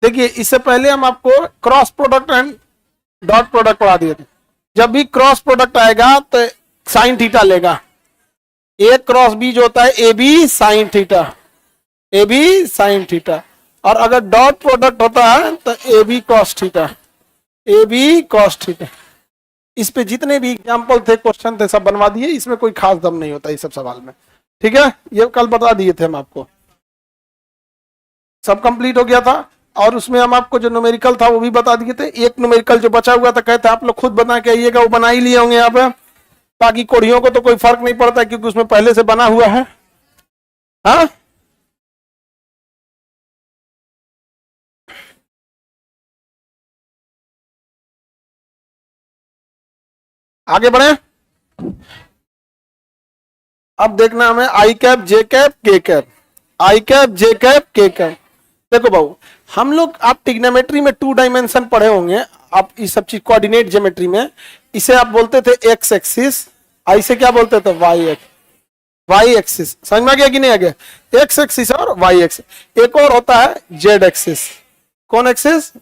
देखिए इससे पहले हम आपको cross product and dot product पढ़ा दिए थे। जब भी क्रॉस प्रोडक्ट आएगा तो साइन थीटा लेगा। ए क्रॉस बी जो होता है A B sine theta, A B sine theta. और अगर डॉट प्रोडक्ट होता है तो A B cos theta, A B cos theta. इस पे जितने भी एग्जाम्पल थे, क्वेश्चन थे, सब बनवा दिए। इसमें कोई खास दम नहीं होता इस सब सवाल में, ठीक है। ये कल बता दिए थे हम आपको, सब कंप्लीट हो गया था। और उसमें हम आपको जो न्यूमेरिकल था वो भी बता दिए थे। एक न्यूमेरिकल जो बचा हुआ था कहते आप लोग खुद बना के आइएगा, वो बना ही लिए होंगे यहाँ पे। बाकी कोढ़ियों को तो कोई फर्क नहीं पड़ता क्योंकि उसमें पहले से बना हुआ है। हाँ, आगे बढ़े। अब देखना हमें आई कैप जे कैप के कैप, आई कैप जे कैप के कैप। देखो बाबू, हम लोग आप ट्रिग्नोमेट्री में 2 डायमेंशन पढ़े होंगे, आप इस सब चीज कोऑर्डिनेट ज्योमेट्री में। इसे आप बोलते थे एक्स एक्सिस, इसे क्या बोलते थे वाई एक्स, वाई एक्सिस। समझ में आ गया कि नहीं आ गया? एक्स एक्सिस और वाई एक्सिस। एक और होता है जेड एक्सिस। कौन एक्सिस?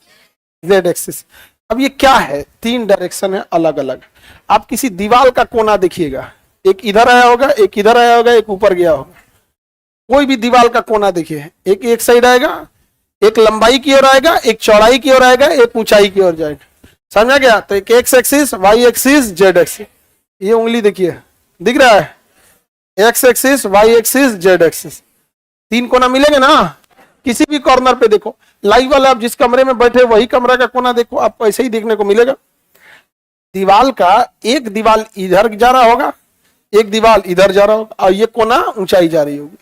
Z axis. अब ये क्या है? 3 डायरेक्शन है अलग अलग। आप किसी दीवार का कोना देखिएगा, एक इधर आया होगा, एक इधर आया होगा, एक ऊपर गया होगा। कोई भी दीवार का कोना देखिए, एक साइड आएगा, एक लंबाई की ओर आएगा, एक चौड़ाई की ओर आएगा, एक ऊंचाई की ओर जाएगा। समझा गया? तो एक x axis, y axis, z axis. ये उंगली देखिए, दिख रहा है? X axis, y axis, z axis. 3 कोना मिलेंगे ना किसी भी कॉर्नर पे। देखो लाइव वाला, आप जिस कमरे में बैठे वही कमरा का कोना देखो, आपको ऐसे ही देखने को मिलेगा। दीवाल का एक दीवाल इधर जा रहा होगा, एक दीवाल इधर जा रहा होगा, और ये कोना ऊंचाई जा रही होगी।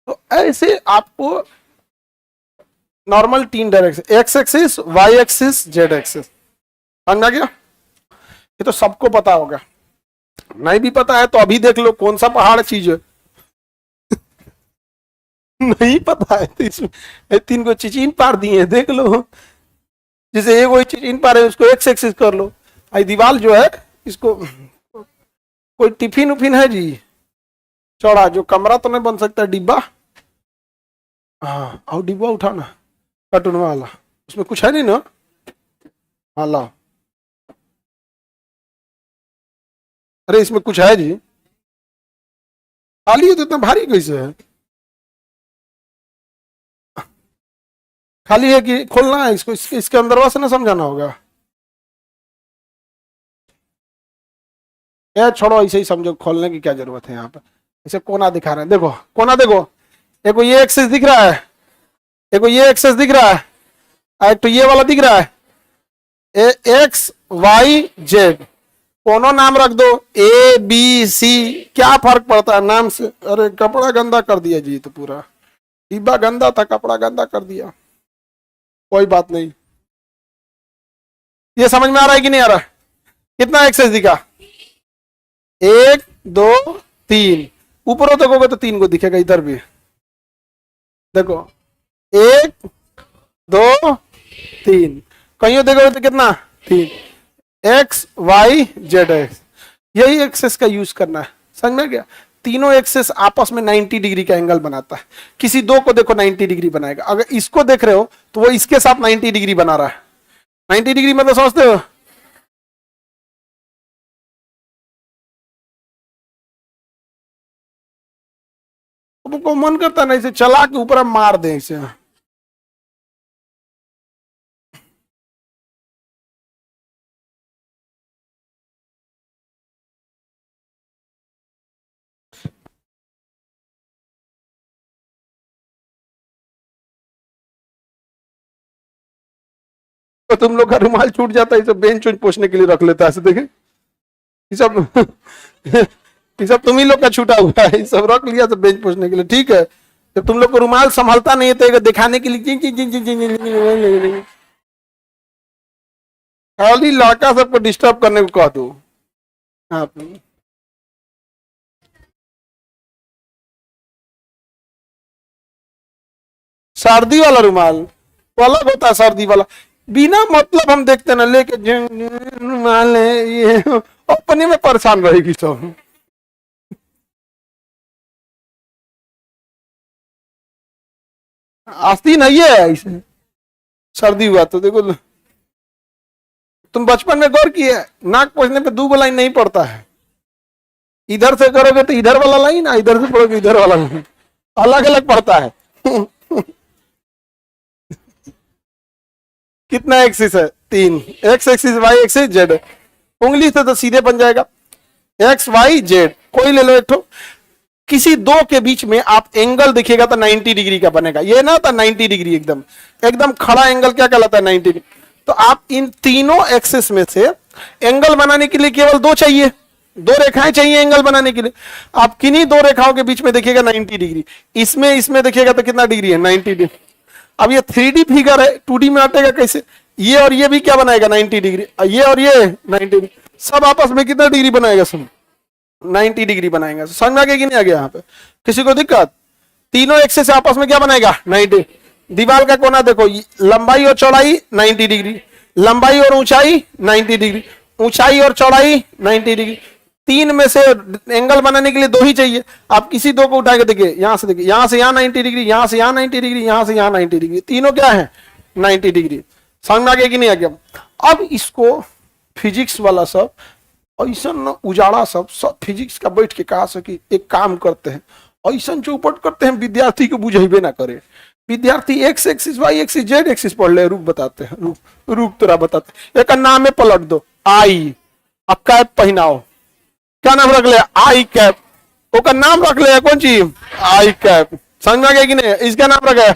तो ऐसे आपको normal 3 direction, x axis, y axis, z axis. समझ आ गया? ये तो सबको पता होगा। नहीं भी पता है तो अभी देख लो कौन सा पहाड़ चीज है। नहीं पता है तो इसमें 3 को चिचिन पार दिए, देख लो। जैसे एक वही चिचिन पार है, उसको एक्स एक्सिस कर लो। आई दीवार जो है इसको, कोई टिफिन उफिन है जी चौड़ा, जो कमरा तो नहीं बन सकता, डिब्बा। हाँ, और डिब्बा उठाना कार्टून वाला, उसमें कुछ है नहीं ना? हाँ ला, अरे इसमें कुछ है जी? खाली है तो इतना भारी कैसे है? खाली है कि खोलना है इसको? इसके अंदर से ना समझाना होगा। यार छोड़ो, ऐसे ही समझो, खोलने की क्या जरूरत है। यहाँ पे इसे कोना दिखा रहे हैं, देखो कोना देखो। एक ये एक्सेस दिख रहा है, एक ये एक्सेस दिख रहा है, एक तो ये वाला दिख रहा है। एक्स वाई जेड, कोनो नाम रख दो, ए बी सी, क्या फर्क पड़ता है नाम से? अरे कपड़ा गंदा कर दिया जी, तो पूरा डिब्बा गंदा था, कपड़ा गंदा कर दिया। कोई बात नहीं। ये समझ में आ रहा है कि नहीं आ रहा? कितना एक्सेस दिखा? 1 2 3। ऊपर देखोगे तो 3 को दिखेगा, इधर भी देखो 1 2 3। कहीं देखोगे तो कितना? 3। एक्स वाई जेड एक्स, यही एक्सेस का यूज करना है। समझ में गया? तीनों एक्सेस आपस में 90 डिग्री का एंगल बनाता है। किसी 2 को देखो 90 डिग्री बनाएगा, अगर इसको देख रहे हो तो वो इसके साथ 90 डिग्री बना रहा है। 90 डिग्री मतलब समझते हो? को मन करता है ना इसे चला के ऊपर हम मार दें इसे। तो तुम लोग का रुमाल छूट जाता है, इसे बेंच वेंच पोछने के लिए रख लेता है। ऐसे देखे ये सब ये सब तुम ही लोग का छूटा हुआ है, ये सब रख लिया तो बेंच पोछने के लिए, ठीक है। जब तुम लोग को रुमाल संभालता नहीं है तो दिखाने के लिए खाली लड़का सबको डिस्टर्ब करने को कह दो। हाँ, सर्दी वाला रुमाल वो अलग होता है। सर्दी वाला बिना मतलब हम देखते ना लेके रुमाल है ये, अपने में परेशान रहेगी सब। आस्तीन है ये ऐसे, सर्दी हुआ तो देखो, तुम बचपन में गौर किया, नाक पोछने पे 2 लाइन नहीं पड़ता है। इधर से करोगे तो इधर वाला लाइन, इधर से पढ़ोगे इधर वाला लाइन, अलग अलग पड़ता है। कितना एक्सिस है? 3, x axis, y axis, z. उंगली से तो सीधे बन जाएगा एक्स वाई जेड। कोई ले लो एक ठो, किसी दो के बीच में आप एंगल देखिएगा तो 90 डिग्री का बनेगा। ये ना था 90 डिग्री, एकदम एकदम खड़ा एंगल क्या कहलाता है? 90 डिग्री। तो आप इन तीनों एक्सिस में से एंगल बनाने के लिए केवल 2 चाहिए, 2 रेखाएं चाहिए एंगल बनाने के लिए। आप किन्हीं 2 रेखाओं के बीच में देखिएगा 90 डिग्री, इसमें देखिएगा तो कितना डिग्री है? 90 डिग्री। अब ये 3D फिगर है, 2D में आटेगा कैसे? ये और ये भी क्या बनाएगा? 90 डिग्री। ये और ये 90 डिग्री, सब आपस में कितना डिग्री बनाएगा? सुन, 90 डिग्री बनाएगा। समझ में आ गया कि नहीं आ गया? यहाँ पे किसी को दिक्कत? तीनों एक्सिस से आपस में क्या बनेगा? 90। दीवार का कोना देखो, लंबाई और चौड़ाई 90 डिग्री, लंबाई और ऊंचाई 90 डिग्री, ऊंचाई और चौड़ाई 90 डिग्री। 3 में से एंगल बनाने के लिए 2 ही चाहिए। आप किसी 2 को उठाएंगे, देखिए यहां से, देखिए यहां से यहां 90 डिग्री, यहां से यहां 90 डिग्री, यहां से यहां 90 डिग्री, तीनों क्या है? 90 डिग्री। समझ में आ गया कि नहीं आ गया? अब इसको फिजिक्स वाला सब ऐसा उजाड़ा सब फिजिक्स का बैठ के कहा सकी एक काम करते हैं, ऐसा चौपट करते हैं विद्यार्थी को बुझेबे ना करे। विद्यार्थी x axis, y axis, z axis पढ़ ले। रुक बताते हैं, रुक तोरा बताते हैं। एक नाम में पलट दो, आई, अब कैप पहनाओ, क्या नाम रख ले? आई कैप। ओका नाम रख ले कौन चीज? आई कैप। समझ में आ गया कि नहीं? इसका नाम रखा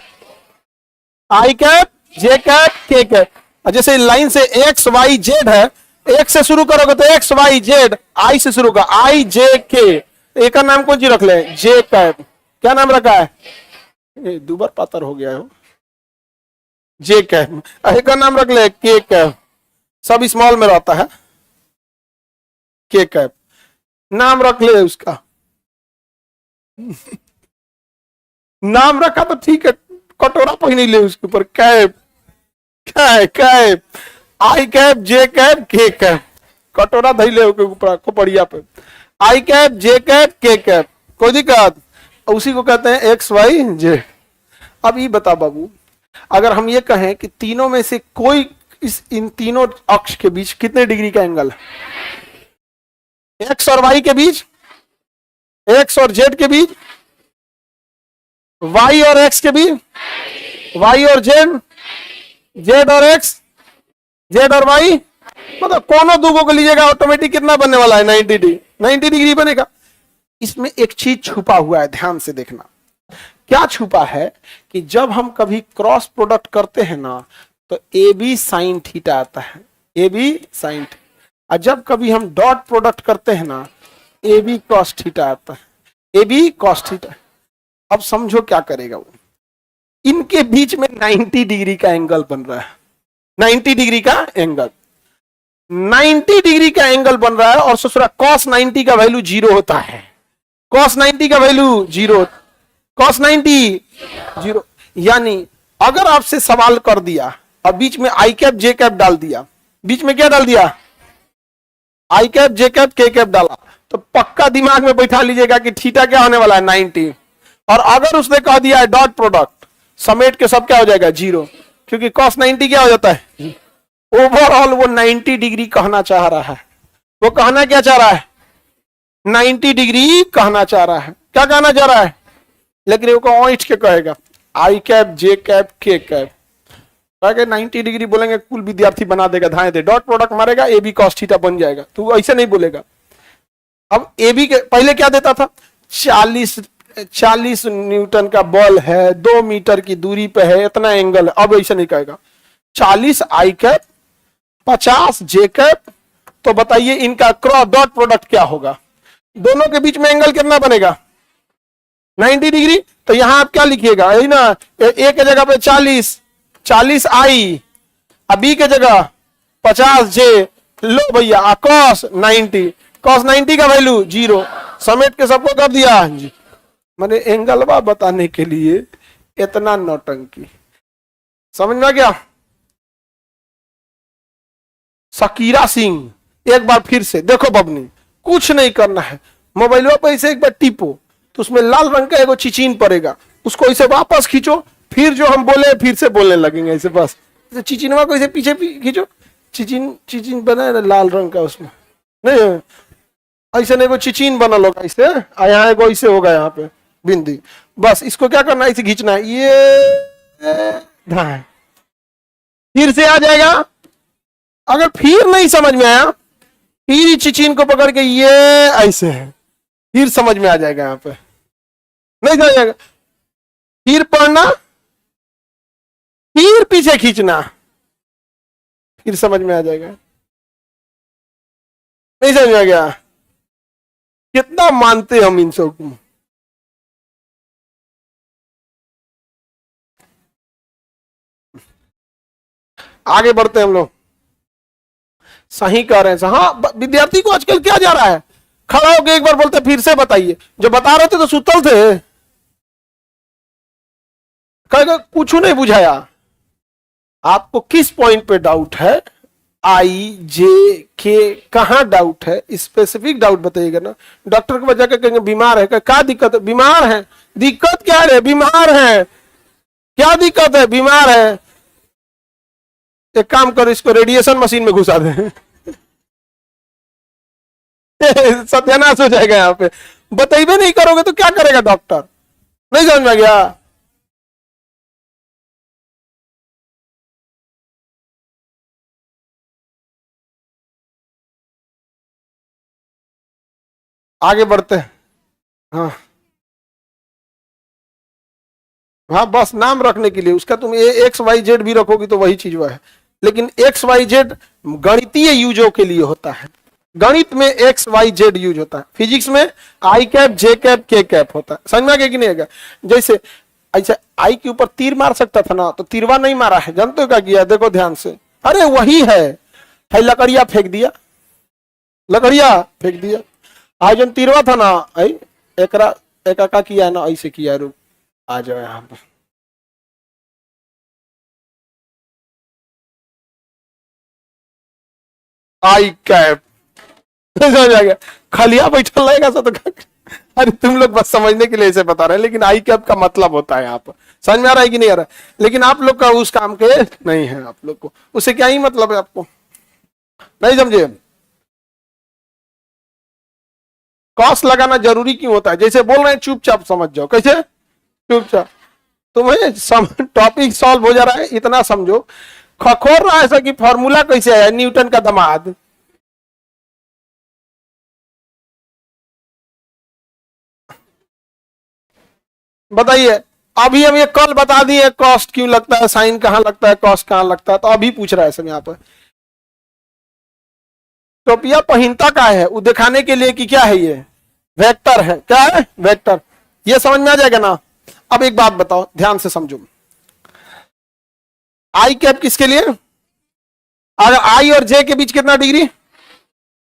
आई कैप, जे कैप, के कैप। जैसे लाइन से एक्स वाई जेड है, एक से शुरू करोगे तो एक्स वाई जेड, आई से शुरू होगा, आई जे के। एक का नाम कौन सी रख ले? जे कैप। क्या नाम रखा है? दुबर पातर हो गया है, जे कैप। एक का नाम रख ले के कैप, सब स्मॉल में रहता है, के कैप नाम रख ले उसका। नाम रखा तो ठीक है, कटोरा पहन ले उसके ऊपर, कैप। क्या है? कैप। आई कैप, जे कैप, के कैप। कटोरा धई ले ऊपर खोपड़िया पे, आई कैप, जे कैप, के कैप। कोई दिक्कत? उसी को कहते हैं एक्स वाई जेड। अब ये बता बाबू, अगर हम ये कहें कि तीनों में से कोई इन तीनों अक्ष के बीच कितने डिग्री का एंगल है? एक्स और वाई के बीच, एक्स और जेड के बीच, वाई और एक्स के बीच, वाई और जेड, जेड और एक्स, जेड और वाई, मतलब कोनो दो को लीजिएगा ऑटोमेटिक कितना बनने वाला है? 90 डिग्री। 90 डिग्री बनेगा। इसमें एक चीज छुपा हुआ है, ध्यान से देखना। क्या छुपा है? कि जब हम कभी क्रॉस प्रोडक्ट करते हैं ना, तो ए बी साइन थीटा आता है, ए बी साइन। और जब कभी हम डॉट प्रोडक्ट करते हैं ना, ए बी कॉस थीटा आता है, ए बी कॉस थीटा। अब समझो क्या करेगा वो, इनके बीच में 90 डिग्री का एंगल बन रहा है, 90 डिग्री का एंगल, 90 डिग्री का एंगल बन रहा है। और ससुरा cos 90 का वैल्यू 0 होता है, cos 90 का वैल्यू 0, cos 90 0। यानी अगर आपसे सवाल कर दिया और बीच में आई कैप जे कैप डाल दिया, बीच में क्या डाल दिया? आई कैप जे कैप के कैप डाला, तो पक्का दिमाग में बैठा लीजिएगा कि थीटा क्या होने वाला है? 90। और अगर उसने कह दिया है डॉट प्रोडक्ट, समेट के सब क्या हो जाएगा? 0, क्योंकि cos 90 क्या हो जाता है? ओवरऑल वो 90 डिग्री कहना चाह रहा है। वो कहना क्या चाह रहा है? 90 डिग्री कहना चाह रहा है। क्या कहना चाह रहा है? लेकिन वो ऐंठ के कहेगा आई कैप, जे कैप, के कैप। 90 डिग्री बोलेंगे कुल विद्यार्थी बना देगा, धाए दे, डॉट प्रोडक्ट मारेगा, ए बी कॉस थीटा बन जाएगा। तो ऐसे नहीं बोलेगा। अब ए बी के पहले क्या देता था? 40 न्यूटन का बॉल है, 2 मीटर की दूरी पे है, इतना एंगल है। अब ऐसा नहीं कहेगा, 40 आई कैप, 50 जे कैप। तो बताइए इनका क्रॉस डॉट प्रोडक्ट क्या होगा? दोनों के बीच में एंगल कितना बनेगा? 90 डिग्री। तो यहां आप क्या लिखिएगा? यही ना, ए के जगह पे 40 आई, बी के जगह 50 जे। लो भैया cos 90 का वैल्यू 0, समेट के सबको कर दिया। मैंने एंगलवा बताने के लिए इतना नौटंकी, समझ में आ गया? शकीरा सिंह एक बार फिर से देखो बबनी, कुछ नहीं करना है, मोबाइल पर ऐसे एक बार टिपो तो उसमें लाल रंग का एगो चिचिन पड़ेगा, उसको ऐसे वापस खींचो, फिर जो हम बोले फिर से बोलने लगेंगे ऐसे, बस चिचिनवा को ऐसे पीछे खींचो, चिचिन चिचिन बना है लाल रंग का, उसमें नहीं ऐसे नहीं, वो चिचिन बनल होगा ऐसे, यहाँ एगो ऐसे होगा यहाँ पे बिंदी, बस इसको क्या करना है, ऐसे खींचना है, ये फिर से आ जाएगा। अगर फिर नहीं समझ में आया, फिर चिचिन को पकड़ के ये ऐसे है, फिर समझ में आ जाएगा, यहाँ पे नहीं समझ आएगा, फिर पढ़ना, फिर पीछे खींचना, फिर समझ में आ जाएगा। नहीं समझ में आ गया? कितना मानते हम इन सबको। आगे बढ़ते हैं हम लोग। सही कह रहे हैं। हाँ, विद्यार्थी को आजकल क्या जा रहा है, खड़ा होकर एक बार बोलते फिर से बताइए, जो बता रहे थे तो सुतल थे, कहेगा कुछ नहीं बुझाया। आपको किस पॉइंट पे डाउट है, आई जे के कहां डाउट है, स्पेसिफिक डाउट बताइएगा ना। डॉक्टर को बजा के कहेंगे बीमार है, क्या दिक्कत है, बीमार है, दिक्कत क्या है, बीमार है, क्या दिक्कत है, बीमार है। एक काम करो, इसको रेडिएशन मशीन में घुसा दे सत्यानाश हो जाएगा यहाँ पे। बताइए नहीं करोगे तो क्या करेगा डॉक्टर, नहीं समझ में गया। आगे बढ़ते हैं। हाँ हाँ, बस नाम रखने के लिए उसका तुम एक्स वाई जेड भी रखोगी तो वही चीज वह है, लेकिन एक्स वाई जेड गणितीय यूजों के लिए होता है। गणित में एक्स वाई जेड यूज होता है, फिजिक्स में आई कैप जे कैप के कैप होता है। समझ में आ गया कि नहीं आएगा? जैसे ऐसे आई के ऊपर तीर मार सकता था ना, तो तीरवा नहीं मारा है, जानते हो क्या किया, देखो ध्यान से, अरे वही है लकड़िया फेंक दिया, लकड़िया फेंक दिया। आज जन तीरवा था ना, एकरा एका किया है ना, ऐसे किया, रुक आ जाओ यहाँ पर। आई कैप समझ आ गया, खलिया बैठल रहेगा सब तो अरे तुम लोग बस समझने के लिए ऐसे बता रहे हैं, लेकिन आई कैप का मतलब होता है यहाँ पर। समझ में आ रहा है कि नहीं आ रहा है? लेकिन आप लोग का उस काम के नहीं है, आप लोग को उससे क्या ही मतलब है, आपको नहीं समझे। कॉस लगाना जरूरी क्यों होता है, जैसे बोल रहे हैं चुपचाप समझ जाओ, कैसे चुपचाप, तुम्हें टॉपिक सॉल्व हो जा रहा है, इतना समझो। खखोर रहा है ऐसा कि फॉर्मूला कैसे आया, न्यूटन का दामाद, बताइए। अभी हम ये कल बता दिए कॉस्ट क्यों लगता है, साइन कहां लगता है, कॉस्ट कहां लगता है, तो अभी पूछ रहा है सब यहाँ पर। टोपिया पहिनता का है, वो दिखाने के लिए कि क्या है, ये वेक्टर है, क्या है, वेक्टर। ये समझ में आ जाएगा ना। अब एक बात बताओ, ध्यान से समझो, आई कैप किसके लिए, अगर आई और जे के बीच कितना डिग्री,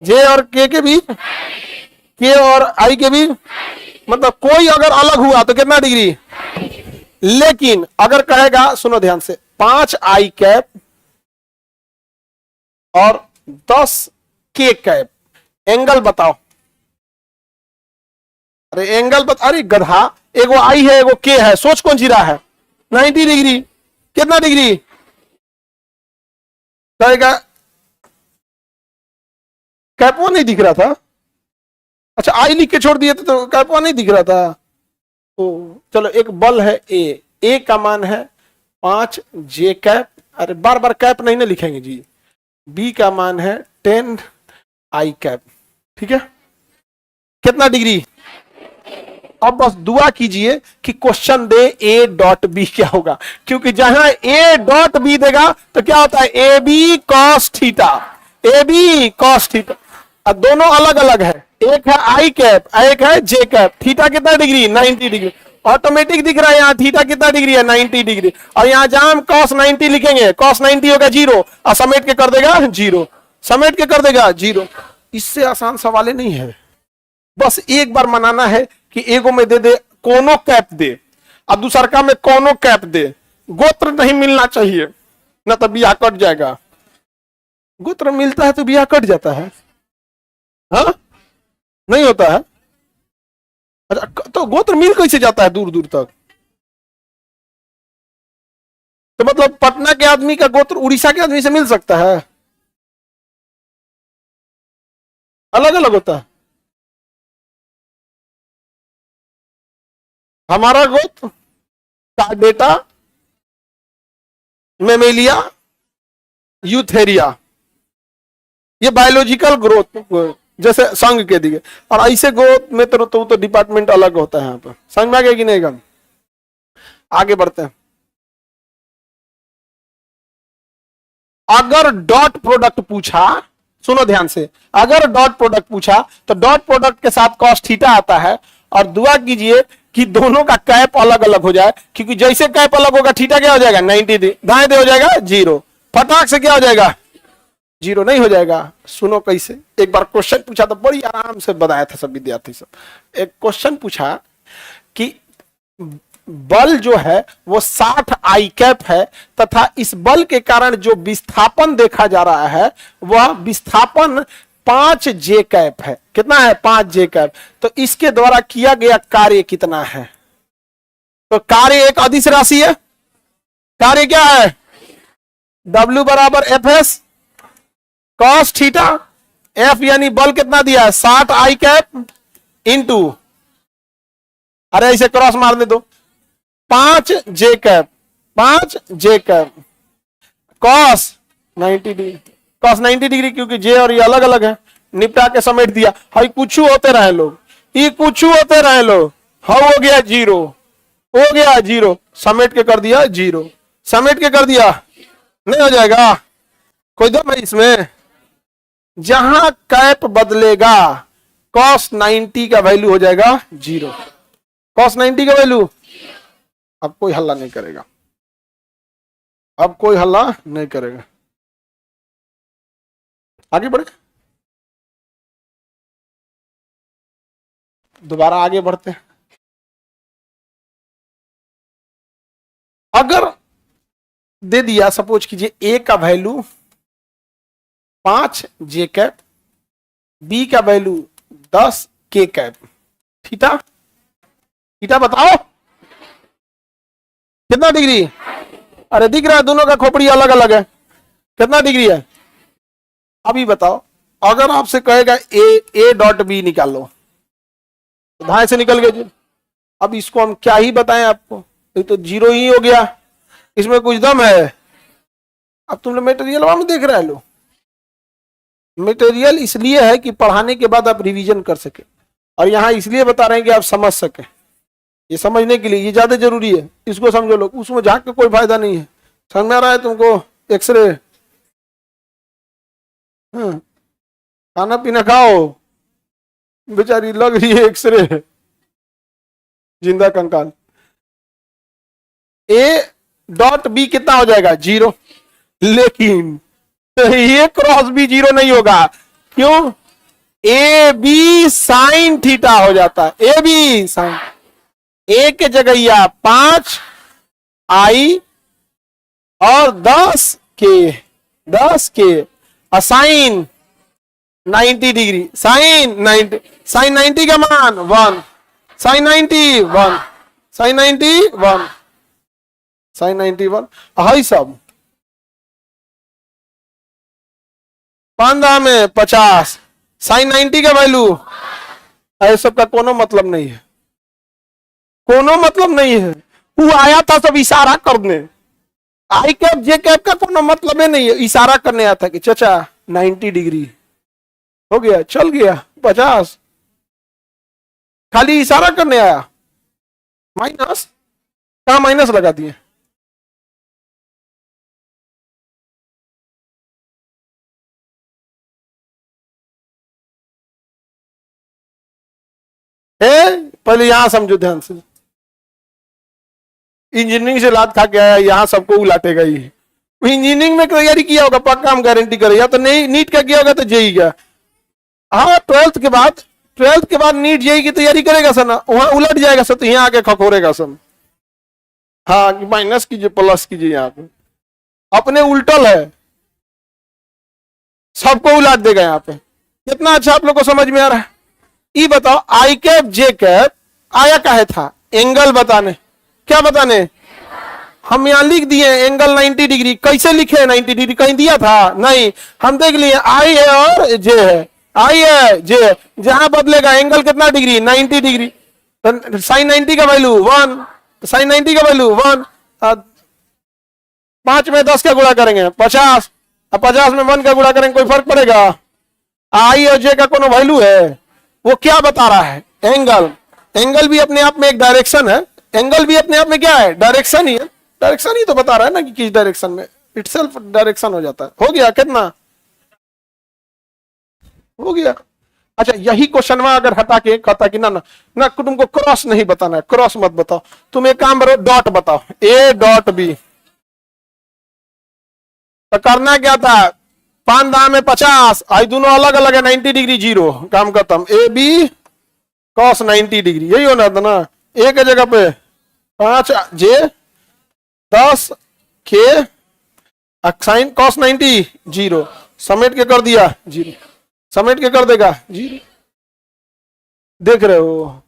जे और के बीच, के और आई के बीच, मतलब कोई अगर अलग हुआ तो कितना डिग्री। लेकिन अगर कहेगा, सुनो ध्यान से, 5 आई कैप और 10 के कैप, एंगल बताओ। अरे एंगल बता, अरे गधा, एगो आई है एगो के है, सोच कौन सी रहा है, 90 डिग्री, कितना डिग्री कहेगा, कैपवा नहीं दिख रहा था, अच्छा आई लिख के छोड़ दिए थे तो कैपवा नहीं दिख रहा था। तो चलो, एक बल है ए का मान है 5 जे कैप, अरे बार बार कैप नहीं ना लिखेंगे जी, बी का मान है 10 आई कैप, ठीक है, कितना डिग्री। अब बस दुआ कीजिए कि क्वेश्चन दे ए डॉट बी क्या होगा, क्योंकि जहां ए डॉट बी देगा तो क्या होता है, A B cos theta, A B cos theta, दोनों अलग अलग है, एक है आई कैप, एक है जे कैप, थीटा कितना डिग्री, 90 डिग्री, ऑटोमेटिक दिख रहा है यहाँ थीटा कितना डिग्री है, 90 डिग्री, और यहाँ जहां हम cos 90 लिखेंगे, cos 90 होगा 0, और समेट के कर देगा 0, समेट के कर देगा 0। इससे आसान सवाल नहीं है, बस एक बार मनाना है कि एगो में दे दे कोनो कैप दे, और दूसरका में कोनो कैप दे, गोत्र नहीं मिलना चाहिए, ना तो बिया कट जाएगा। गोत्र मिलता है तो बिया कट जाता है, हाँ नहीं होता है। अच्छा, तो गोत्र मिल कैसे जाता है दूर दूर तक, तो मतलब पटना के आदमी का गोत्र उड़ीसा के आदमी से मिल सकता है? अलग अलग होता है। हमारा गोत्र कार्डेटा, मेमेलिया, यूथेरिया, ये बायोलॉजिकल ग्रोथ जैसे संघ के दिए, और ऐसे ग्रोथ में तो डिपार्टमेंट अलग होता है। यहाँ पर समझ में आ गया कि नहीं? गम आगे बढ़ते हैं। अगर डॉट प्रोडक्ट पूछा, सुनो ध्यान से, अगर डॉट प्रोडक्ट पूछा तो डॉट प्रोडक्ट के साथ कॉस थीटा आता है, और दुआ कीजिए कि दोनों का कैप अलग अलग हो जाए, क्योंकि जैसे कैप अलग होगा थीटा क्या हो जाएगा 90, दाएं दे हो जाएगा 0, फटाक से क्या हो जाएगा 0 नहीं हो जाएगा। सुनो कैसे, एक बार क्वेश्चन पूछा तो बड़ी आराम से बताया था सब विद्यार्थी सब। एक क्वेश्चन पूछा कि बल जो है वो 60 आई कैप है, तथा इस बल के कारण जो विस्थापन देखा जा रहा है वह विस्थापन 5 जे कैप है। कितना है? 5 जे कैप। तो इसके द्वारा किया गया कार्य कितना है? तो कार्य एक अदिश राशि है। कार्य क्या है? W बराबर F S cos theta, F यानी बल कितना दिया है 60 आई कैप इंटू, अरे ऐसे क्रॉस मारने दो, 5 j cap, 5 j cap cos 90 degree, cos 90 degree, क्योंकि जे और ये अलग अलग है, निपटा के समेट दिया। हाई कुछ होते रहे लोग, ये कुछ होते रहे लोग, हाँ हो गया 0, हो गया 0, समेट के कर दिया 0, समेट के कर दिया, नहीं हो जाएगा कोई दम है इसमें। जहां कैप बदलेगा कॉस 90 का वैल्यू हो जाएगा 0, कॉस 90 का वैल्यू। अब कोई हल्ला नहीं करेगा, अब कोई हल्ला नहीं करेगा। आगे बढ़े, दोबारा आगे बढ़ते हैं। अगर दे दिया सपोज कीजिए ए का वैल्यू 5 जे कैप, बी का वैल्यू 10 के कैप, थीटा, थीटा बताओ कितना डिग्री? अरे दिख रहा है दोनों का खोपड़ी अलग अलग है, कितना डिग्री है? अभी बताओ, अगर आपसे कहेगा ए डॉट बी निकाल लो, तो धाए से निकल गए जी। अब इसको हम क्या ही बताएं आपको, ये तो 0 ही हो गया, इसमें कुछ दम है? अब तुम लोग मटेरियल में देख रहे लो, मटेरियल इसलिए है कि पढ़ाने के बाद आप रिवीजन कर सके, और यहां इसलिए बता रहे हैं कि आप समझ सके, ये समझने के लिए ये ज्यादा जरूरी है, इसको समझो लोग, उसमें झांक के कोई फायदा नहीं है। समझ में आ रहा है तुमको? एक्सरे, खाना पीना खाओ, बेचारी लग रही है एक्सरे, जिंदा कंकाल। ए डॉट बी कितना हो जाएगा 0, लेकिन तो ये क्रॉस बी 0 नहीं होगा, क्यों? ए बी साइन थीटा हो जाता है, ए बी साइन, ए के जगह 5 आई और 10 के असाइन 90 डिग्री, साइन 90, साइन 90 का मान 1, साइन 90 1, साइन 90 1, साइन 91, हाई सब 15 में 50, साइन 90 का वैल्यू, ऐसा सब का कोनो मतलब नहीं है, कोनो मतलब नहीं है। वो आया था सब इशारा करने, आई कैप जे कैप का कोनो मतलब नहीं है, इशारा करने आया था कि चाचा 90 डिग्री हो गया, चल गया 50, खाली इशारा करने आया। माइनस, कहां माइनस लगा दिए? पहले यहां समझो ध्यान से, इंजीनियरिंग से लात खा के आया, यहां सबको उलाटेगा ही। इंजीनियरिंग में तैयारी किया होगा पक्का, हम गारंटी करें, या तो नहीं नीट का किया होगा तो जेई का। हाँ 12th के बाद नीट जेई की तैयारी करेगा सर ना, वहां उलट जाएगा सर, तो यहाँ आके खखोरेगा सब। हाँ माइनस कीजिए प्लस कीजिए, यहाँ पे अपने उल्टल है, सबको उलट देगा यहाँ पे। कितना अच्छा आप लोग को समझ में आ रहा है? ये बताओ आई कैप जे कैप आया काहे था? एंगल बताने, क्या बताने? हम यहाँ लिख दिए एंगल 90 डिग्री, कैसे लिखे 90 डिग्री, कहीं दिया था नहीं, हम देख लिए आई है और जे है, आई है जे, जहां बदलेगा एंगल कितना डिग्री 90 डिग्री, साइन 90 का वैल्यू 1, साइन 90 का वैल्यू 1, 5 में 10 का गुणा करेंगे 50, अब 50 में 1 का गुणा करेंगे, कोई फर्क पड़ेगा? आई और जे का कोनो वैल्यू है? वो क्या बता रहा है? एंगल, एंगल भी अपने आप में एक डायरेक्शन है, एंगल भी अपने आप में क्या है? डायरेक्शन ही है, डायरेक्शन ही तो बता रहा है ना कि किस डायरेक्शन में, इटसेल्फ डायरेक्शन हो जाता है। हो गया कितना? हो गया। अच्छा यही क्वेश्चन में अगर हटा के कहता कि ना ना ना तुमको क्रॉस नहीं बताना है, क्रॉस मत बताओ, तुम एक काम करो डॉट बताओ, ए डॉट बी, तो करना क्या था? 5 दाम में 50, आई दोनों अलग अलग है 90 डिग्री 0, काम खत्म, ए बी कॉस 90 डिग्री, यही होना था ना। ए के जगह पे 5 जे 10 के साइन कॉस 90 0, समेट के कर दिया 0, समेट के कर देगा 0। देख रहे हो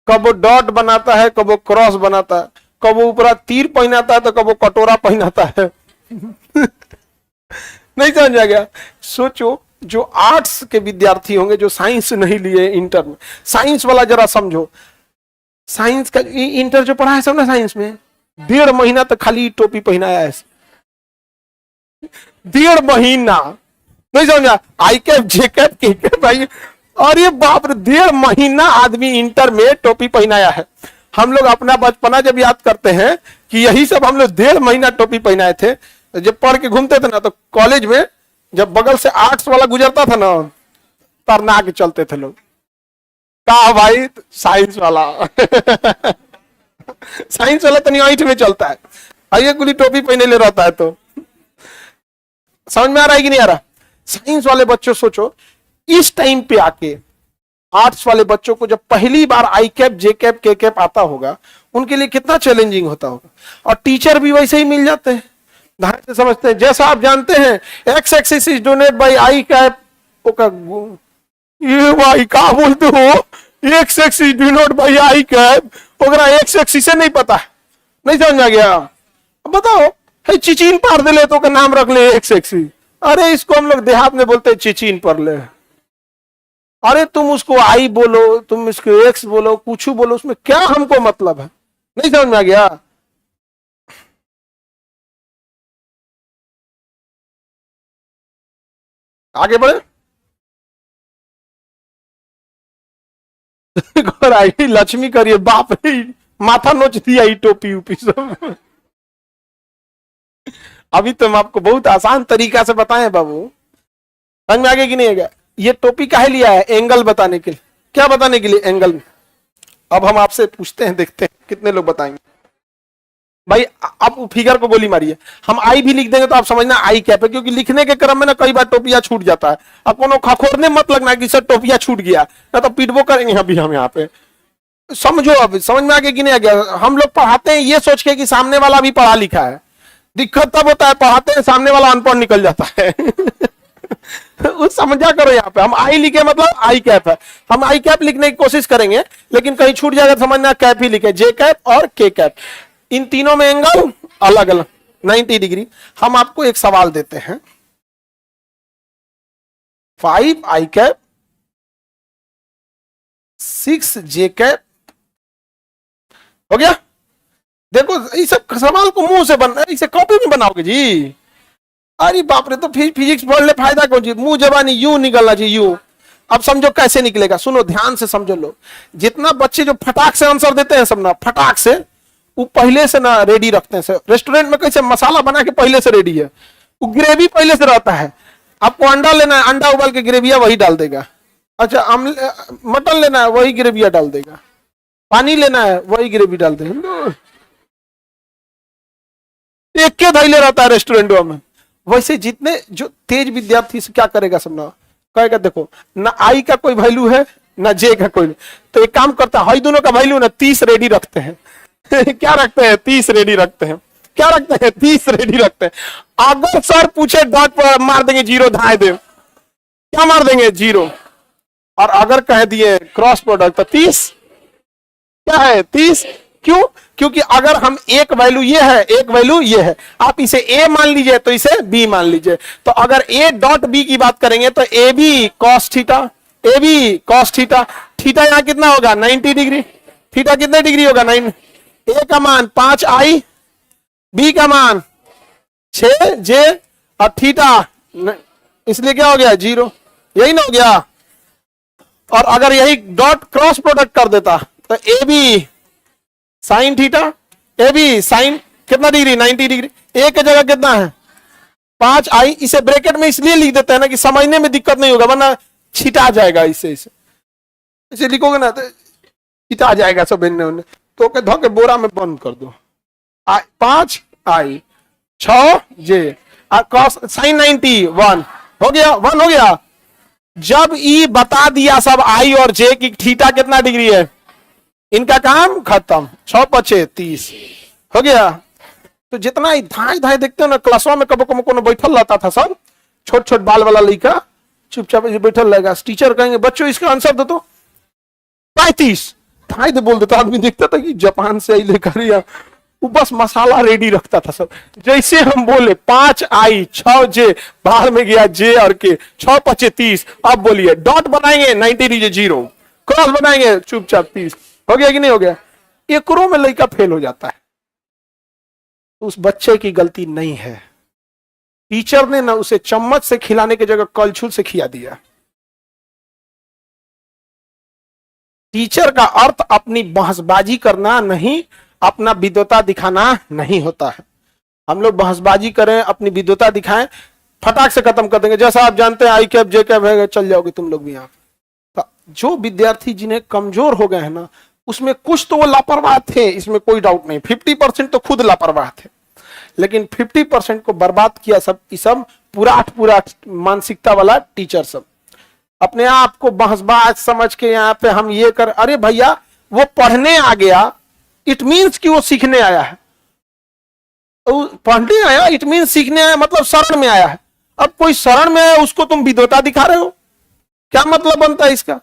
कब वो डॉट बनाता है, कब वो क्रॉस बनाता है, कब वो ऊपर तीर पहनाता है तो कब वो कटोरा पहनाता है। नहीं समझ आ गया? सोचो जो आर्ट्स के विद्यार्थी होंगे जो साइंस नहीं लिए इंटर में, साइंस वाला जरा समझो, साइंस का इंटर जो पढ़ा है सब ना साइंस में, 1.5 महीना तक खाली टोपी पहनाया है, 1.5 महीना, नहीं समझा? आई कैप जे कैप के कैप भाई, और ये बाप रे 1.5 महीना आदमी इंटर में टोपी पहनाया है। हम लोग अपना बचपना जब याद करते हैं कि यही सब हम लोग 1.5 महीना टोपी पहनाए थे, जब पढ़ के घूमते थे ना, तो कॉलेज में जब बगल से आर्ट्स वाला गुजरता था ना, तरना के चलते थे लोग, कहा भाई साइंस वाला। साइंस वाला तो नहीं में चलता है, आइए गुली टोपी पहने ले रहता है, तो समझ में आ रहा है कि नहीं आ रहा? साइंस वाले बच्चों सोचो इस टाइम पे आके आर्ट्स वाले बच्चों को जब पहली बार आई कैप जे कैप के कैप आता होगा, उनके लिए कितना चैलेंजिंग होता होगा। और टीचर भी वैसे ही मिल जाते हैं, ध्यान से समझते हैं। जैसा आप जानते हैं x axis is denote by I cap, ये भाई क्या बोलते हो, x axis denote by I cap, ओकरा एक्स एक्सिस से नहीं पता, नहीं समझ आ गया? अब बताओ है चिचिन पार दे ले तो का नाम रख ले एक्स एक्सिस, अरे इसको हम लोग देहात में बोलते हैं चिचिन पर ले। अरे तुम उसको आई बोलो, तुम इसको एक्स बोलो, कुछ बोलो, उसमें क्या हमको मतलब है? नहीं समझ में आ गया? आगे बढ़े। आई लक्ष्मी करिए, बाप रे माथा नोच दिया ई टोपी उपी सब। अभी तो हम आपको बहुत आसान तरीका से बताएं बाबू, समझ में आगे कि नहीं आएगा? ये टोपी काहे लिया है? एंगल बताने के लिए। क्या बताने के लिए? एंगल। अब हम आपसे पूछते हैं, देखते हैं कितने लोग बताएंगे। भाई आप फिगर को गोली मारिए, हम आई भी लिख देंगे तो आप समझना आई कैप है, क्योंकि लिखने के क्रम में ना कई बार टोपिया छूट जाता है। अब कोनो खखोरने मत लगना कि सर टोपिया छूट गया, ना तो पिटबो करेंगे अभी हम यहाँ पे। समझो, अब समझ में आगे कि नहीं आ गया? हम लोग पढ़ाते हैं ये सोच के कि सामने वाला भी पढ़ा लिखा है, दिक्कत तब होता है पढ़ाते हैं सामने वाला अनपढ़ निकल जाता है। उस समझा करो, यहाँ पे हम आई लिखे मतलब आई कैप है, हम आई कैप लिखने की कोशिश करेंगे, लेकिन कहीं छूट जाएगा समझना कैप ही लिखे, जे कैप और के कैप, इन तीनों में एंगल अलग अलग 90 डिग्री। हम आपको एक सवाल देते हैं, 5 आई कैप 6 जे कैप, हो गया? देखो इस सवाल को मुंह से बन, इसे कॉपी में बनाओगे जी? अरे बाप रे, तो फिजिक्स पढ़ ले फायदा कौन जी? मुंह जबानी यूं निकलना चाहिए, यूं। अब समझो कैसे निकलेगा, सुनो ध्यान से समझो लो। जितना बच्चे जो फटाक से आंसर देते हैं सब ना, फटाक से वो पहले से ना रेडी रखते हैं। रेस्टोरेंट में कैसे मसाला बना के पहले से रेडी है, वो ग्रेवी पहले से रहता है। आपको अंडा लेना है, अंडा उबाल के ग्रेविया वही डाल देगा। अच्छा मटन लेना है, वही ग्रेविया डाल देगा। पानी लेना है, वही ग्रेवी डाल देगा। एक के धैले रहता है रेस्टोरेंटों में। वैसे जितने जो तेज विद्यार्थी से क्या करेगा सब ना, कहेगा देखो ना आई का कोई वैल्यू है ना जे का कोई, तो एक काम करता है दोनों का वैल्यू ना 30 रेडी रखते हैं। क्या रखते हैं? 30 रेडी रखते हैं। क्या रखते हैं? 30 रेडी रखते हैं। अगर सर पूछे डॉट पर मार देंगे 0, धाए दे, क्या मार देंगे? 0। और अगर कह दिए क्रॉस प्रोडक्ट तो 30 क्या है? 30 क्यों? क्योंकि अगर हम एक वैल्यू ये है, एक वैल्यू ये है, आप इसे ए मान लीजिए तो इसे बी मान लीजिए। तो अगर ए डॉट बी की बात करेंगे तो A B cos theta, A B cos theta, theta यहां कितना होगा 90 डिग्री, थीटा कितने डिग्री होगा 9, ए का मान 5 आई, बी का मान 6 जे, और थीटा इसलिए क्या हो गया 0, यही ना हो गया। और अगर यही डॉट क्रॉस प्रोडक्ट कर देता तो A B sine theta, A B sine कितना डिग्री 90 डिग्री, ए की जगह कितना है 5 आई, इसे ब्रैकेट में इसलिए लिख देते हैं ना कि समझने में दिक्कत नहीं होगा, वरना छिटा जाएगा, इसे इसे लिखोगे ना तो छिटा जाएगा सब इन्ने उन्ने, तो के धो के बोरा में बंद कर दो। 5 आई 6 जे कॉस साइन 90 1 हो गया, 1 हो गया। जब ई बता दिया सब आई और जे की थीटा कितना डिग्री है, इनका काम खत्म, 6 पचे 30 हो गया। तो जितना ही धाए धाए देखते हो ना क्लासवा में, कबो कबो कोनो बैठल रहता था सब छोट छोट बाल वाला लड़का चुपचाप बैठल रहेगा, टीचर कहेंगे बच्चों इसका आंसर दो तो 35 धाए दे बोल देता, आदमी देखता था कि जापान से आई लेकर या वो बस मसाला रेडी रखता था सब। जैसे हम बोले 5 आई 6 जे, बाहर में गया जे और के, 6 पचे 30, अब बोलिए डॉट बनाएंगे 90 डिग्री 0, क्रॉस बनाएंगे चुपचाप 30, हो गया कि नहीं हो गया? एकरों में लड़का फेल हो जाता है। तो उस बच्चे की गलती नहीं है, टीचर ने ना उसे चम्मच से खिलाने की जगह कलछुल से खिला दिया। टीचर का अर्थ अपनी बहसबाजी करना नहीं, अपना विद्वता दिखाना नहीं होता है। हम लोग बहसबाजी करें, अपनी विद्वता दिखाएं, फटाक से खत्म कर देंगे। जैसा आप जानते हैं आई कैप जे कैप है, चल जाओगे तुम लोग भी यहाँ। तो जो विद्यार्थी जिन्हें कमजोर हो गए हैं ना, उसमें कुछ तो वो लापरवाह थे, इसमें कोई डाउट नहीं। 50% तो खुद लापरवाह थे, लेकिन 50% को बर्बाद किया सब पूरा मानसिकता वाला टीचर सब अपने आप को बहसबाज समझ के यहाँ पे हम ये कर। अरे भैया वो पढ़ने आ गया, इट मीन्स कि वो सीखने आया है, तो पढ़ने आया इट मीन्स सीखने आया, मतलब शरण में आया है। अब कोई शरण में आया उसको तुम विद्वता दिखा रहे हो, क्या मतलब बनता है इसका?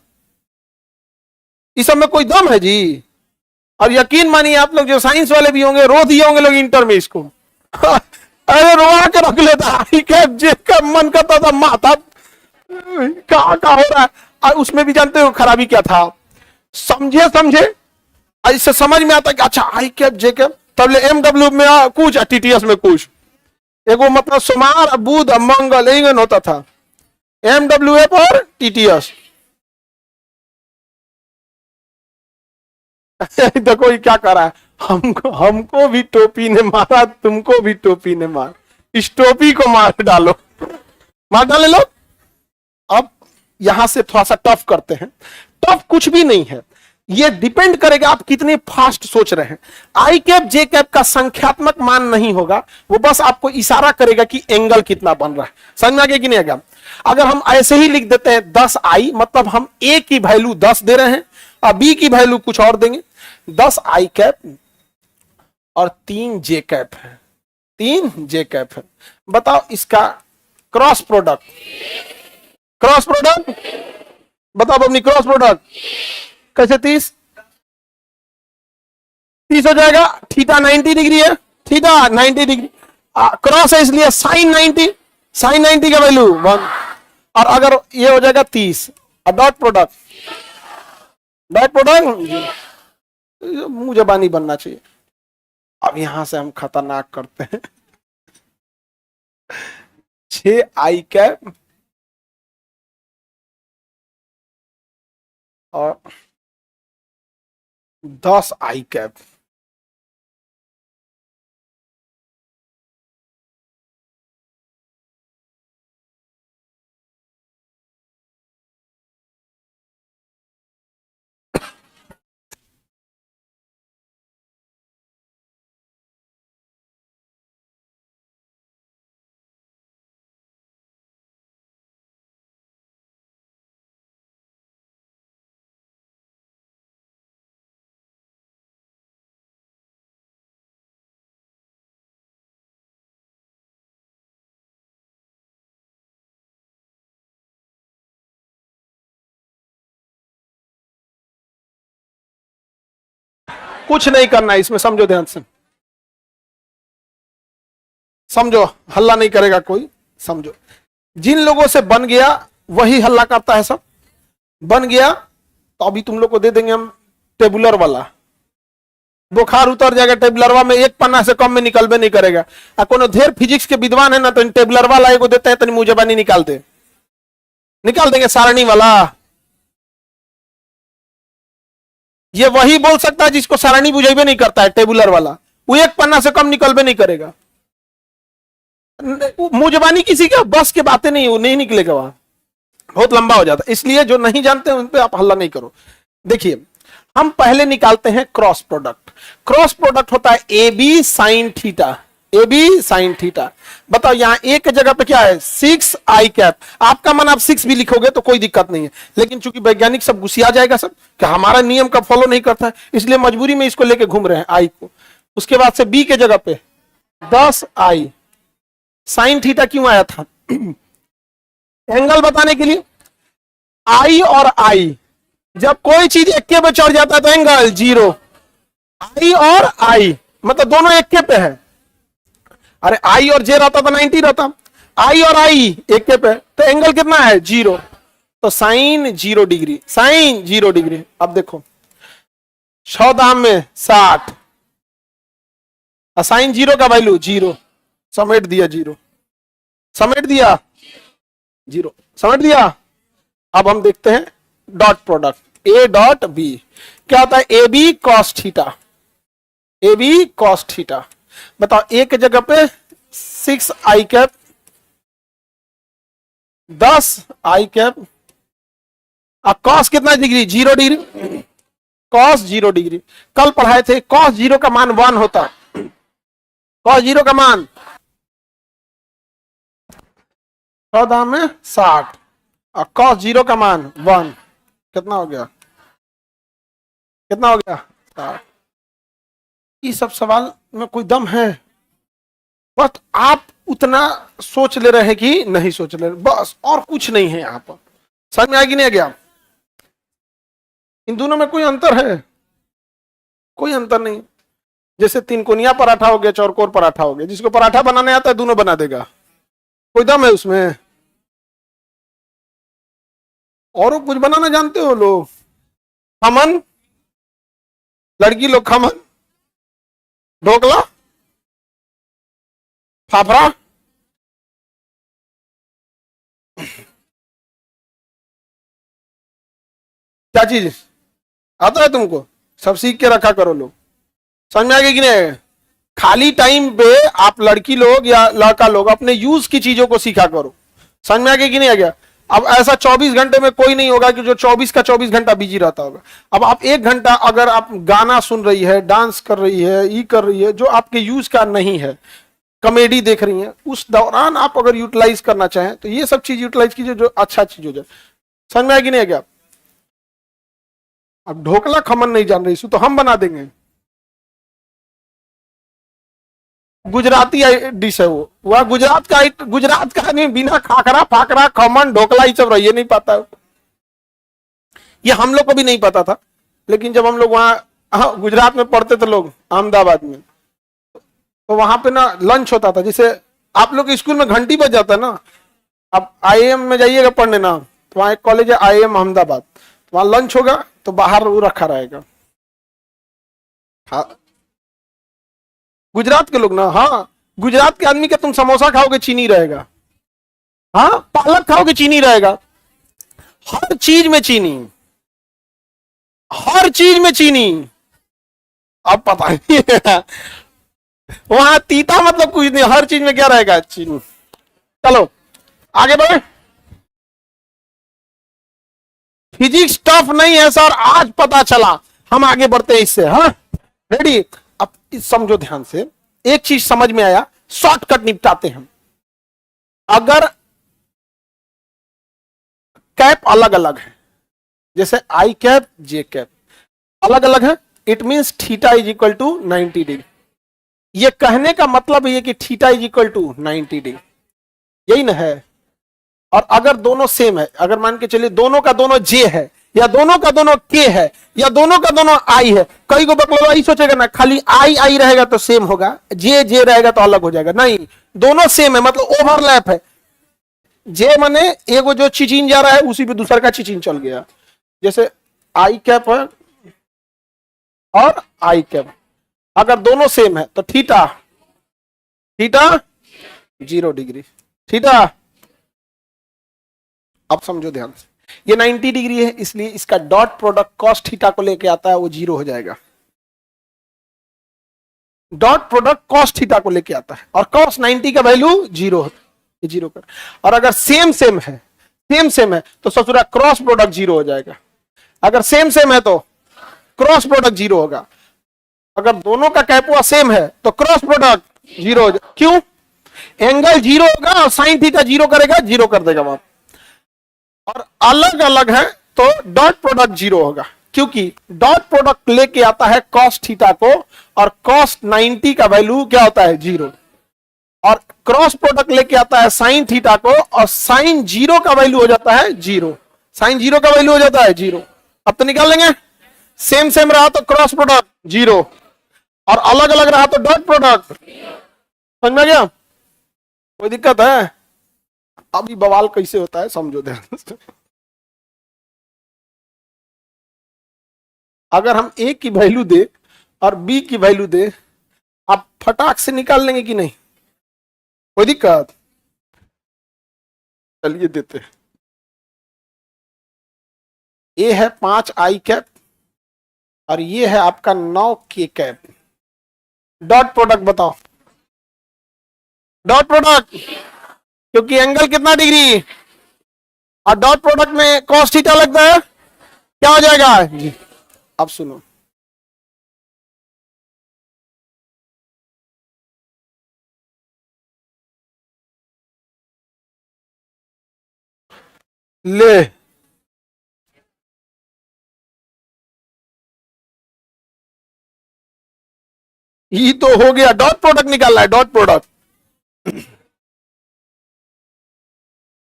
इस सब में कोई दम है जी? और यकीन मानिए आप लोग जो साइंस वाले भी होंगे रो दिए होंगे लोग इंटर में इसको अरे रोआ के रख लेता, जे का मन करता था माथा कहा हो रहा है। और उसमें भी जानते हो खराबी क्या था, समझे इससे समझ में आता कि अच्छा आई कैप जे कैप, तब ले एमडब्ल्यू में कुछ टीटीएस में कुछ, एगो मतलब सोमवार बुध मंगल इंगन होता था, एमडब्ल्यूए पर टीटीएस। देखो ये क्या कर रहा है, हमको भी टोपी ने मारा, तुमको भी टोपी ने मार, इस टोपी को मार डालो, मार डाले लोग। अब यहां से थोड़ा सा टफ करते हैं। टफ कुछ भी नहीं है, ये डिपेंड करेगा आप कितने फास्ट सोच रहे हैं। आई कैप जे कैप का संख्यात्मक मान नहीं होगा, वो बस आपको इशारा करेगा कि एंगल कितना बन रहा है। समझ में आ गया कि नहीं आएगा? अगर हम ऐसे ही लिख देते हैं 10 आई, मतलब हम ए की वैल्यू 10 दे रहे हैं और बी की वैल्यू कुछ और देंगे। 10 आई कैप और 3 जे कैप है, 3 जे कैप है। बताओ इसका क्रॉस प्रोडक्ट, क्रॉस प्रोडक्ट बताओ अपनी क्रॉस प्रोडक्ट कैसे? 30 हो जाएगा, थीटा 90 डिग्री है, थीटा 90 डिग्री, क्रॉस है इसलिए साइन 90, साइन 90 का वैल्यू 1, और अगर ये हो जाएगा 30, और डॉट प्रोडक्ट, डॉट प्रोडक्ट मुंह जबानी बनना चाहिए। अब यहां से हम खतरनाक करते हैं 6 आई कैप और 10 आई कैप, कुछ नहीं करना है इसमें, समझो ध्यान से, समझो, हल्ला नहीं करेगा कोई, समझो। जिन लोगों से बन गया वही हल्ला करता है, सब बन गया तो अभी तुम लोग को दे देंगे हम टेबुलर वाला, बुखार उतर जाएगा टेबुलरवा में, एक पन्ना से कम में निकलबे नहीं करेगा। कोनो ढेर फिजिक्स के विद्वान है ना तो टेबुलर वाला एगो देते हैं, तो मुंह जबानी निकाल देंगे सारणी वाला। ये वही बोल सकता है जिसको सारणी बुझेबे नहीं करता है, टेबुलर वाला, वो एक पन्ना से कम निकलबे नहीं करेगा। मुंह जबानी किसी के बस के बातें नहीं, वो नहीं निकलेगा, वहां बहुत लंबा हो जाता है। इसलिए जो नहीं जानते उन पे आप हल्ला नहीं करो। देखिए हम पहले निकालते हैं क्रॉस प्रोडक्ट। क्रॉस प्रोडक्ट होता है A B sine theta, A B sine theta. बताओ यहां ए के जगह पे क्या है 6 आई कैप। आपका मन आप 6 भी लिखोगे तो कोई दिक्कत नहीं है, लेकिन चूंकि वैज्ञानिक सब गुस्सिया जाएगा सब कि हमारा नियम का फॉलो नहीं करता है, इसलिए मजबूरी में इसको लेके घूम रहे हैं आई को। उसके बाद से बी के जगह पे 10 आई। साइन थीटा क्यों आया था? एंगल बताने के लिए। आई और आई, जब कोई चीज इक्के पे चढ़ जाता है तो एंगल 0। आई और आई मतलब दोनों इक्के पे है। अरे आई और जे रहता तो 90 रहता, आई और आई इक्के पे तो एंगल कितना है 0, तो साइन 0 डिग्री, साइन 0 डिग्री। अब देखो 100 दाम में 60, साइन 0 का वैल्यू 0, समेट दिया 0, समेट दिया 0, समेट दिया। अब हम देखते हैं dot product A dot B. क्या होता है A B cos theta, A B cos theta. बताओ ए के जगह पे 6 आई कैप, 10 आई कैप, अब कॉस कितना डिग्री 0 डिग्री, कॉस 0 डिग्री। कल पढ़ाए थे कॉस 0 का मान 1 होता, कॉस 0 का मान 14 में 60 और कॉस 0 का मान 1, कितना हो गया, कितना हो गया 60। ये सब सवाल में कोई दम है? बस आप उतना सोच ले रहे हैं कि नहीं सोच ले रहे, बस और कुछ नहीं है। यहाँ पर समझ में आएगी नहीं गया? इन दोनों में कोई अंतर है? कोई अंतर नहीं। जैसे 3 कोनिया पराठा हो गया, चौकोर पराठा हो गया, जिसको पराठा बनाने आता है दोनों बना देगा, कोई दम है उसमें? और कुछ बनाना जानते हो लोग? खमन, लड़की लोग खमन, ढोकला, फाफड़ा, क्या चीज आता है तुमको? सब सीख के रखा करो लोग। समझ में आ गया कि नहीं? खाली टाइम पे आप लड़की लोग या लड़का लोग अपने यूज की चीजों को सीखा करो। समझ में आ गया कि नहीं आ गया? अब ऐसा 24 घंटे में कोई नहीं होगा कि जो 24 का 24 घंटा बिजी रहता होगा। अब आप 1 घंटा अगर आप गाना सुन रही है, डांस कर रही है, ये कर रही है जो आपके यूज का नहीं है, कॉमेडी देख रही है, उस दौरान आप अगर यूटिलाइज करना चाहें तो ये सब चीज यूटिलाइज कीजिए जो अच्छा चीज हो जाए। समझ में आ गया नहीं आ गया? अब ढोकला खमन नहीं जान रही तो हम बना देंगे। गुजराती डिश है वो, वह गुजरात का नहीं, बिना खाकरा फाकरा खमन ढोकला ये सब रही नहीं पाता। ये हम लोग को भी नहीं पता था, लेकिन जब हम लोग वहां गुजरात में पढ़ते थे लोग अहमदाबाद में, तो वहां पे ना लंच होता था। जैसे आप लोग के स्कूल में घंटी बज जाता है ना, अब आईएएम में जाइएगा पढ़ने ना, तो वहां एक कॉलेज है आईएएम अहमदाबाद, तो वहां लंच होगा तो बाहर वो रखा रहेगा। हाँ गुजरात के लोग ना, हाँ गुजरात के आदमी का तुम समोसा खाओगे चीनी रहेगा, हाँ पालक खाओगे चीनी रहेगा, हर चीज में चीनी, हर चीज में चीनी। अब पता नहीं वहां तीता मतलब कुछ नहीं, हर चीज में क्या रहेगा चीनी। चलो आगे बढ़े। फिजिक्स टफ नहीं है सर, आज पता चला, हम आगे बढ़ते हैं इससे। हाँ रेडी? अब समझो ध्यान से, एक चीज समझ में आया, शॉर्टकट निपटाते हैं। अगर कैप अलग अलग है, जैसे आई कैप जे कैप अलग अलग है, it means theta is equal to 90 degree. ये कहने का मतलब ये कि theta is equal to 90 degree, यही ना है। और अगर दोनों सेम है, अगर मान के चलिए दोनों का दोनों जे है, या दोनों का दोनों के है, या दोनों का दोनों आई है। कई को बकलोला आई सोचेगा ना, खाली आई आई रहेगा तो सेम होगा, जे जे रहेगा तो अलग हो जाएगा। नहीं, दोनों सेम है, मतलब ओवरलैप है। जे माने एगो जो चिचिन जा रहा है उसी पे दूसरा का चिचिन चल गया। जैसे आई कैप है और आई कैप, अगर दोनों सेम है तो थीटा थीटा 0 डिग्री, थीटा। अब समझो ध्यान से, ये 90 डिग्री है, इसलिए इसका डॉट प्रोडक्ट कॉस थीटा को लेके आता है, वो 0 हो जाएगा। डॉट प्रोडक्ट कॉस थीटा को लेके आता है, और कॉस 90 का वैल्यू 0 होता है, 0 कर। और अगर सेम सेम है, सेम सेम है तो ससुरा क्रॉस प्रोडक्ट 0 हो जाएगा। अगर सेम सेम है तो क्रॉस प्रोडक्ट 0 होगा। अगर दोनों का कैपुआ सेम है तो क्रॉस प्रोडक्ट 0 हो जाएगा। क्यों? एंगल 0 होगा और साइन थीटा 0 करेगा, 0 कर देगा वहां। और अलग अलग है तो डॉट प्रोडक्ट 0 होगा, क्योंकि डॉट प्रोडक्ट लेके आता है कॉस थीटा को, और कॉस 90 का वैल्यू क्या होता है 0। और क्रॉस प्रोडक्ट लेके आता है साइन थीटा को, और साइन 0 का वैल्यू हो जाता है 0। साइन 0 का वैल्यू हो जाता है 0। अब तो निकाल लेंगे, सेम सेम रहा तो क्रॉस प्रोडक्ट 0, और अलग अलग रहा तो डॉट प्रोडक्ट। समझ में आ गया? कोई दिक्कत है? अभी बवाल कैसे होता है समझो ध्यान से। अगर हम ए की वैल्यू दे और बी की वैल्यू दे, आप फटाक से निकाल लेंगे कि नहीं? कोई दिक्कत? चलिए देते हैं। ए है 5 आई कैप और ये है आपका 9 के कैप। डॉट प्रोडक्ट बताओ, डॉट प्रोडक्ट, क्योंकि एंगल कितना डिग्री, और डॉट प्रोडक्ट में कॉस थीटा लगता है, क्या हो जाएगा जी? अब सुनो, ले ये तो हो गया, डॉट प्रोडक्ट निकालना है, डॉट प्रोडक्ट,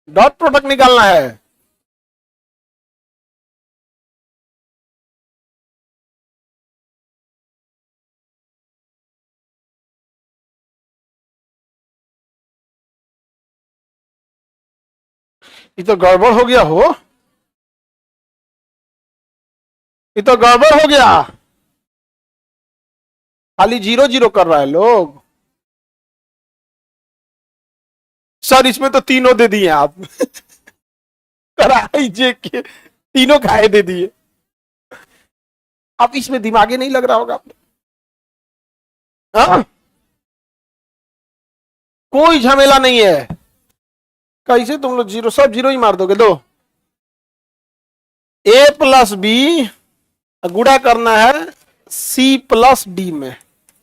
डॉट प्रोडक्ट निकालना है। ये तो गड़बड़ हो गया हो, ये तो गड़बड़ हो गया, खाली 0 0 कर रहा है लोग। सर इसमें तो तीनों दे दिए आप। कराई जे के तीनों खाए दे दिए। अब इसमें दिमागे नहीं लग रहा होगा आपने? हाँ? कोई झमेला नहीं है। कैसे तुम लोग 0 सब 0 ही मार दोगे? दो ए प्लस बी गुणा करना है सी प्लस डी में,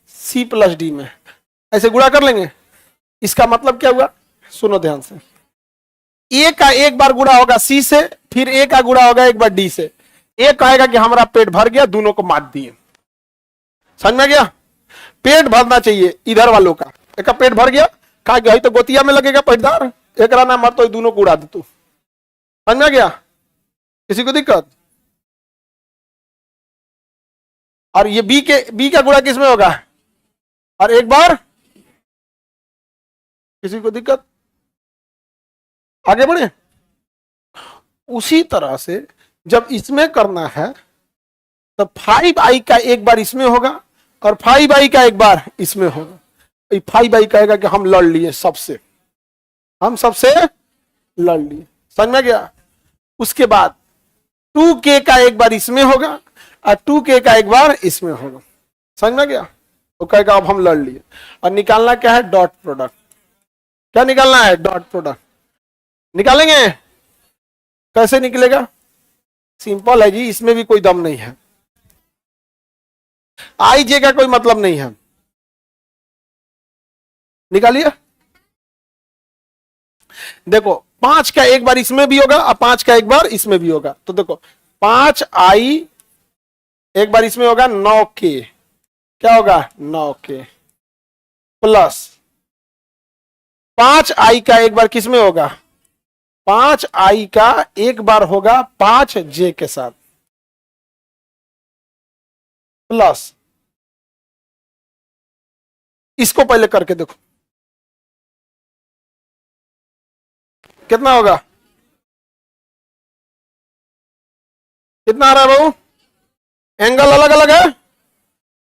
सी प्लस डी में ऐसे गुणा कर लेंगे। इसका मतलब क्या हुआ? सुनो ध्यान से, ए का एक बार गुणा होगा सी से, फिर ए का गुणा होगा एक बार डी से। ए कहेगा कि हमारा पेट भर गया, दोनों को मार दिए। समझ में गया? पेट भरना चाहिए इधर वालों का, एक का पेट भर गया, कहा गया तो गोतिया में लगेगा पेटदार, एक ना मर तो दोनों को उड़ा दे तू। समझ में गया? किसी को दिक्कत? और ये बी का गुणा किस में होगा? और एक बार, किसी को दिक्कत? आगे बढ़े। उसी तरह से जब इसमें करना है तो 5i का एक बार इसमें होगा और 5i का एक बार इसमें होगा। 5i कहेगा कि हम लड़ लिए सबसे, हम सबसे लड़ लिए। समझ में गया? उसके बाद 2k का एक बार इसमें होगा और 2k का एक बार इसमें होगा। समझ में गया? तो कहेगा अब हम लड़ लिए। और निकालना क्या है? Dot product. क्या निकालना है? Dot product. निकालेंगे? कैसे निकलेगा? सिंपल है जी, इसमें भी कोई दम नहीं है, आई जे का कोई मतलब नहीं है। निकालिए। देखो 5 का एक बार इसमें भी होगा और 5 का एक बार इसमें भी होगा। तो देखो 5i एक बार इसमें होगा 9k, क्या होगा? 9k प्लस 5i का एक बार किसमें होगा? 5 आई का एक बार होगा 5 जे के साथ, प्लस इसको पहले करके देखो कितना होगा, कितना आ रहा है बाबू, एंगल अलग अलग है,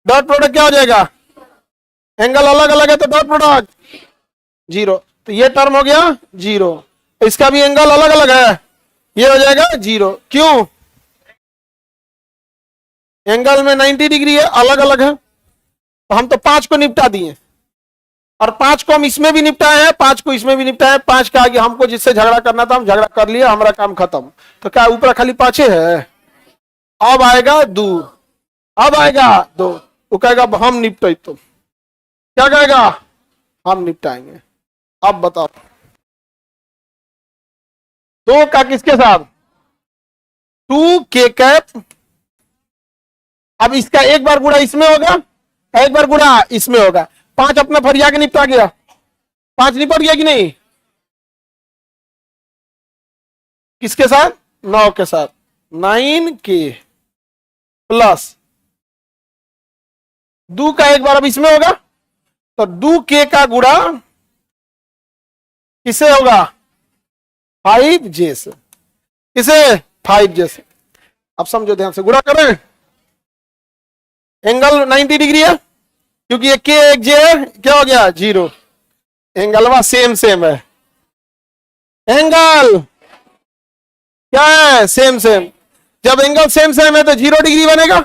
डॉट प्रोडक्ट क्या हो जाएगा, एंगल अलग अलग है तो डॉट प्रोडक्ट 0, तो ये टर्म हो गया 0, इसका भी एंगल अलग अलग है, ये हो जाएगा 0, क्यों, एंगल में 90 डिग्री है, अलग अलग है, तो हम तो 5 को निपटा दिए, और 5 को हम इसमें भी निपटाए हैं, 5 को इसमें भी निपटाए, 5 का आगे हमको जिससे झगड़ा करना था हम झगड़ा कर लिया, हमारा काम खत्म। तो क्या ऊपर खाली 5 है, अब आएगा 2, अब आएगा 2, वो कहेगा हम निपटाए, तो क्या कहेगा, हम निपटाएंगे। अब बताओ 2 का किसके साथ, 2 के कैप, अब इसका एक बार गुणा इसमें होगा, एक बार गुणा इसमें होगा, 5 अपना फरिया के निपटा गया, 5 निपट गया कि नहीं, किसके साथ, 9 के साथ, 9 के प्लस 2 का एक बार अब इसमें होगा, तो 2 के का गुणा किसे होगा, 5 जे से, किसे 5 जे से। अब समझो ध्यान से, गुणा करें, एंगल 90 डिग्री है क्योंकि ये के एक जे है, क्या हो गया 0, एंगल सेम सेम है, एंगल क्या है, सेम सेम, जब एंगल सेम सेम है तो 0 डिग्री बनेगा,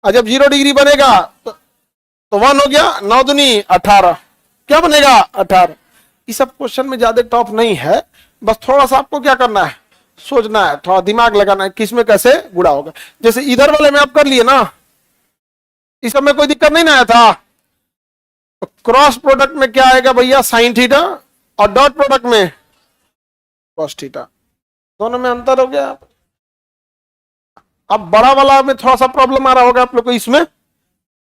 और जब 0 डिग्री बनेगा तो 1 हो गया, 9 दूनी 18, क्या बनेगा 18। इस सब क्वेश्चन में ज्यादा टफ नहीं है, बस थोड़ा सा आपको क्या करना है, सोचना है, थोड़ा दिमाग लगाना है, किसमें कैसे गुणा होगा। जैसे इधर वाले में आप कर लिए ना, इस सब में कोई दिक्कत नहीं ना आया था, तो क्रॉस प्रोडक्ट में क्या आएगा भैया, साइन थीटा, और डॉट प्रोडक्ट में कॉस थीटा, दोनों में अंतर हो गया। अब बड़ा वाला में थोड़ा सा प्रॉब्लम आ रहा होगा आप लोग को इसमें,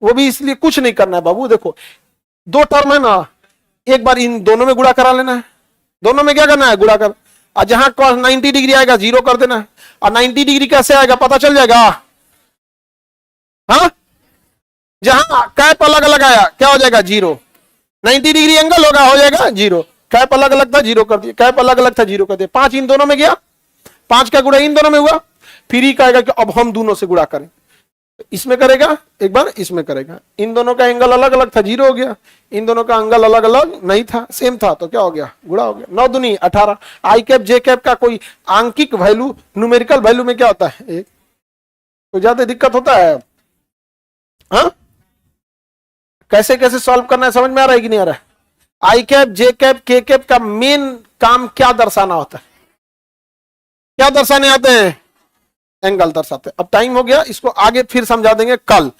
वो भी इसलिए कुछ नहीं करना है बाबू, देखो 2 टर्म है ना, एक बार इन दोनों में गुणा करा लेना है, दोनों में क्या करना है, गुणा कर, और जहां कॉस 90 डिग्री आएगा 0 कर देना है, और 90 डिग्री कैसे आएगा पता चल जाएगा, हाँ, जहां कैप अलग अलग आया क्या हो जाएगा 0, 90 डिग्री एंगल होगा, हो जाएगा 0, कैप अलग अलग था 0 कर दिया, कैप अलग अलग था 0 कर दिया, 5 इन दोनों में गया, 5 का गुणा इन दोनों में हुआ, फिर ही कहेगा कि अब हम दोनों से गुणा करें, इसमें करेगा एक बार, इसमें करेगा, इन दोनों का एंगल अलग अलग था 0 हो गया, इन दोनों का एंगल अलग अलग नहीं था, सेम था, तो क्या हो गया, गुणा हो गया, 9 दूनी 18। आई कैप जे कैप का कोई आंकिक वैल्यू, न्यूमेरिकल वैल्यू में क्या होता है, एक कोई ज्यादा दिक्कत होता है, हाँ, कैसे कैसे सॉल्व करना है समझ में आ रहा है कि नहीं आ रहा है। आई कैप जे कैप के कैप का मेन काम क्या दर्शाना होता है, क्या दर्शाने आते हैं, एंगल दर्शाते हैं। अब टाइम हो गया, इसको आगे फिर समझा देंगे कल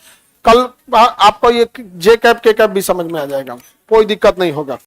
आपको ये जे कैप के कैप भी समझ में आ जाएगा, कोई दिक्कत नहीं होगा।